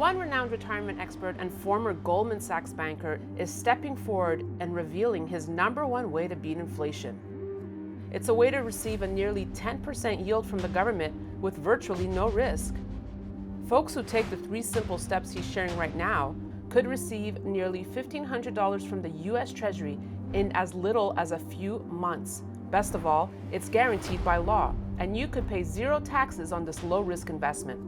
One renowned retirement expert and former Goldman Sachs banker is stepping forward and revealing his #1 way to beat inflation. It's a way to receive a nearly 10% yield from the government with virtually no risk. Folks who take the 3 simple steps he's sharing right now could receive nearly $1,500 from the US Treasury in as little as a few months. Best of all, it's guaranteed by law, and you could pay 0 taxes on this low-risk investment.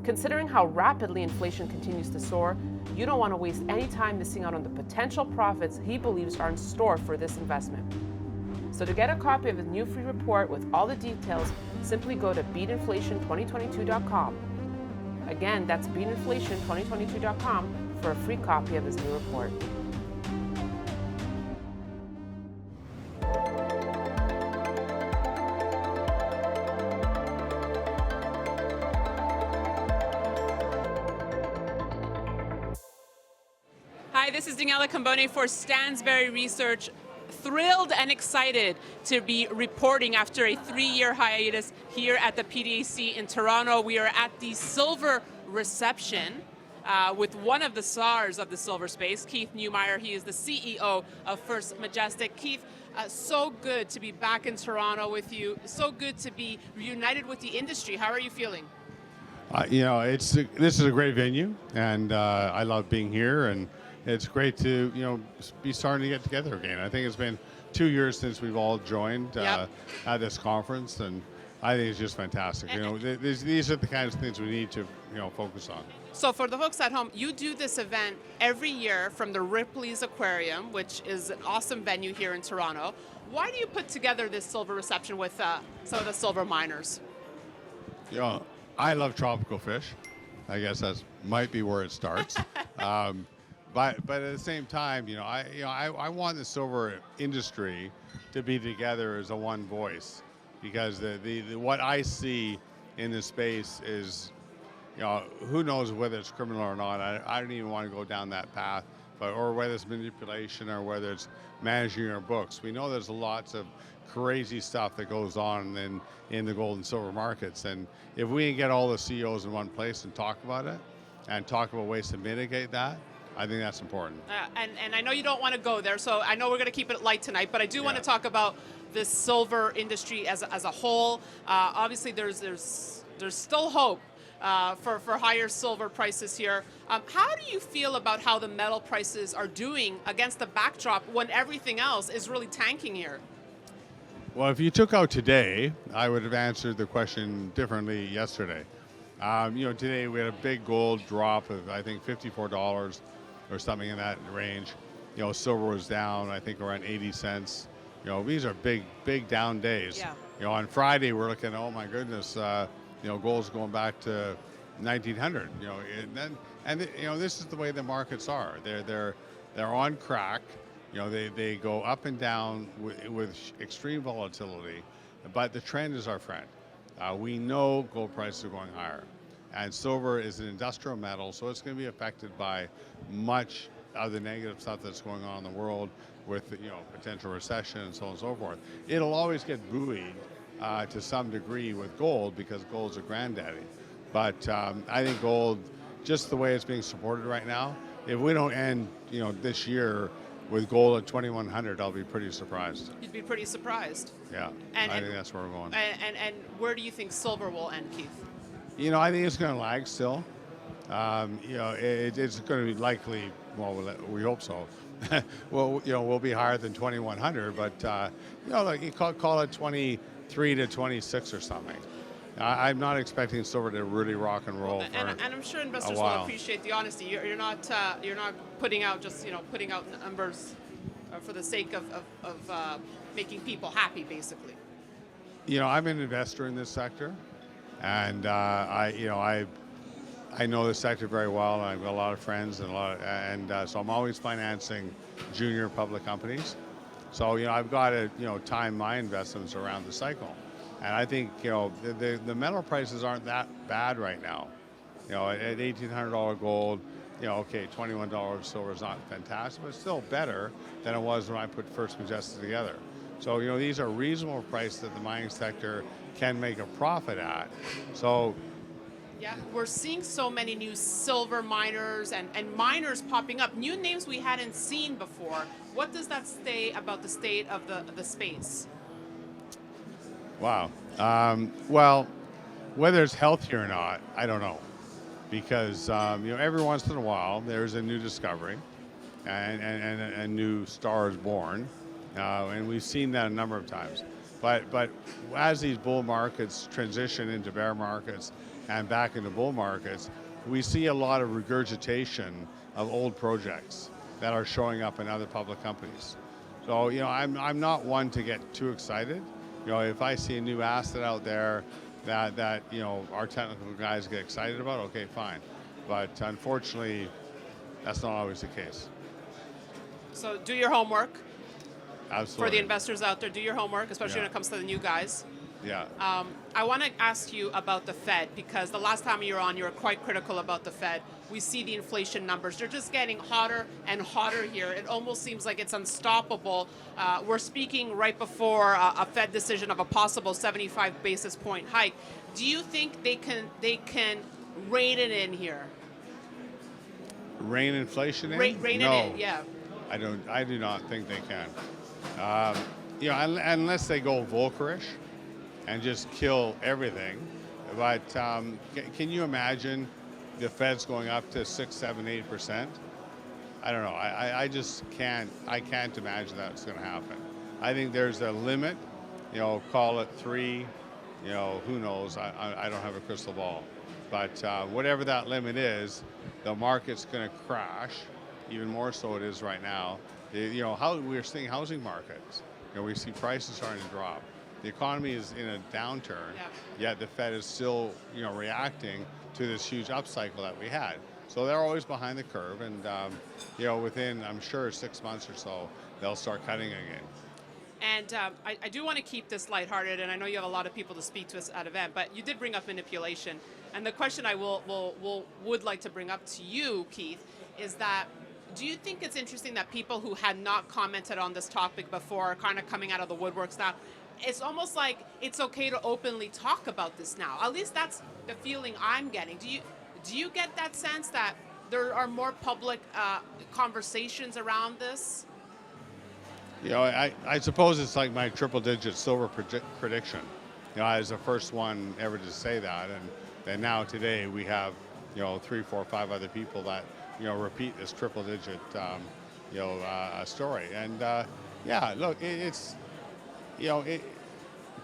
Considering how rapidly inflation continues to soar, you don't want to waste any time missing out on the potential profits he believes are in store for this investment. So to get a copy of his new free report with all the details, simply go to beatinflation2022.com. Again, that's beatinflation2022.com for a free copy of his new report. Hi, this is Daniela Cambone for Stansberry Research. Thrilled and excited to be reporting after a 3-year hiatus here at the PDAC in Toronto. We are at the silver reception with one of the stars of the silver space, Keith Neumeyer. He is the CEO of First Majestic. Keith, so good to be back in Toronto with you. So good to be reunited with the industry. How are you feeling? This is a great venue, and I love being here, and it's great to be starting to get together again. I think it's been 2 years since we've all joined at this conference, and I think it's just fantastic. These are the kinds of things we need to focus on. So for the folks at home, you do this event every year from the Ripley's Aquarium, which is an awesome venue here in Toronto. Why do you put together this silver reception with some of the silver miners? I love tropical fish. I guess that might be where it starts. But at the same time, I want the silver industry to be together as a one voice, because the what I see in this space is, who knows whether it's criminal or not. I don't even want to go down that path, or whether it's manipulation or whether it's managing our books. We know there's lots of crazy stuff that goes on in the gold and silver markets, and if we can get all the CEOs in one place and talk about it and talk about ways to mitigate that, I think that's important. And I know you don't want to go there, so I know we're going to keep it light tonight, but I do want to talk about this silver industry as a whole. Obviously, there's still hope for higher silver prices here. How do you feel about how the metal prices are doing against the backdrop when everything else is really tanking here? Well, if you took out today, I would have answered the question differently yesterday. Today we had a big gold drop of, I think, $54 or something in that range. Silver was down, I think, around 80 cents. These are big down days. Yeah. On Friday we're looking, oh my goodness, gold's going back to 1900. This is the way the markets are. They're on crack. They go up and down with extreme volatility, but the trend is our friend. We know gold prices are going higher, and silver is an industrial metal, so it's going to be affected by much of the negative stuff that's going on in the world with potential recession and so on and so forth. It'll always get buoyed to some degree with gold, because gold's a granddaddy. But I think gold, just the way it's being supported right now, if we don't end this year with gold at 2,100, I'll be pretty surprised. You'd be pretty surprised. Yeah, I think that's where we're going. And where do you think silver will end, Keith? I think it's going to lag still. It's going to be likely, well, we hope so. Well, we'll be higher than 2,100, but you call it 23 to 26 or something. I'm not expecting silver to really rock and roll for and I'm sure investors will appreciate the honesty. You're not putting out just putting out numbers for the sake of making people happy, basically. I'm an investor in this sector, and I know this sector very well, and I've got a lot of friends and so I'm always financing junior public companies. So I've got to time my investments around the cycle. And I think the metal prices aren't that bad right now. At $1,800 gold, okay, $21 silver is not fantastic, but it's still better than it was when I put First Majestic together. So these are reasonable prices that the mining sector can make a profit at. So Yeah, we're seeing so many new silver miners and miners popping up, new names we hadn't seen before. What does that say about the state of the space? Wow. Well, whether it's healthy or not, I don't know, because every once in a while there's a new discovery, and a new star is born, and we've seen that a number of times. But as these bull markets transition into bear markets and back into bull markets, we see a lot of regurgitation of old projects that are showing up in other public companies. So I'm not one to get too excited. If I see a new asset out there that our technical guys get excited about, okay, fine. But unfortunately, that's not always the case. So do your homework. Absolutely. For the investors out there, do your homework, especially when it comes to the new guys. Yeah. I want to ask you about the Fed, because the last time you were on, you were quite critical about the Fed. We see the inflation numbers. They're just getting hotter and hotter here. It almost seems like it's unstoppable. We're speaking right before a Fed decision of a possible 75 basis point hike. Do you think they can rein it in here? Rein inflation in? Rein No, it in, yeah. I do not think they can. Unless they go Volkerish and just kill everything. But can you imagine the Fed's going up to 6, 7, 8%? I don't know. I just can't. I can't imagine that's going to happen. I think there's a limit. Call it 3. Who knows? I don't have a crystal ball. But whatever that limit is, the market's going to crash. Even more so it is right now. How we're seeing housing markets. We see prices starting to drop. The economy is in a downturn, yet the Fed is still, reacting to this huge upcycle that we had. So they're always behind the curve, and within, I'm sure, 6 months or so, they'll start cutting again. And I do want to keep this lighthearted, and I know you have a lot of people to speak to us at event, but you did bring up manipulation. And the question I would like to bring up to you, Keith, is that do you think it's interesting that people who had not commented on this topic before are kind of coming out of the woodworks now? It's almost like it's okay to openly talk about this now. At least that's the feeling I'm getting. Do you get that sense that there are more public conversations around this? I suppose it's like my triple-digit silver prediction. I was the first one ever to say that, and then now today we have 3, 4, 5 other people that repeat this triple-digit story. And look, it's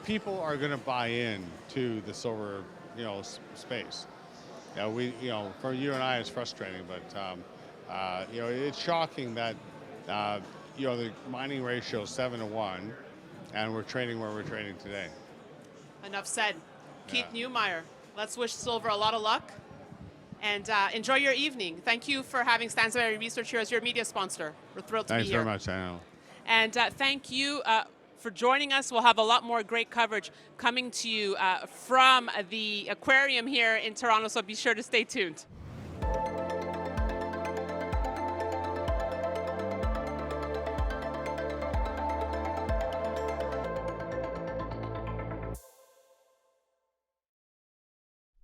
people are going to buy in to the silver space. For you and I, it's frustrating, but it's shocking that the mining ratio is 7-to-1, and we're trading where we're trading today. Enough said. Keith Neumeyer, let's wish silver a lot of luck. And enjoy your evening. Thank you for having Stansberry Research here as your media sponsor. We're thrilled to be here. Thanks very much, I know. And thank you for joining us. We'll have a lot more great coverage coming to you from the aquarium here in Toronto, so be sure to stay tuned.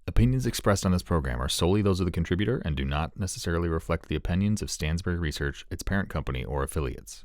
Opinions expressed on this program are solely those of the contributor and do not necessarily reflect the opinions of Stansberry Research, its parent company, or affiliates.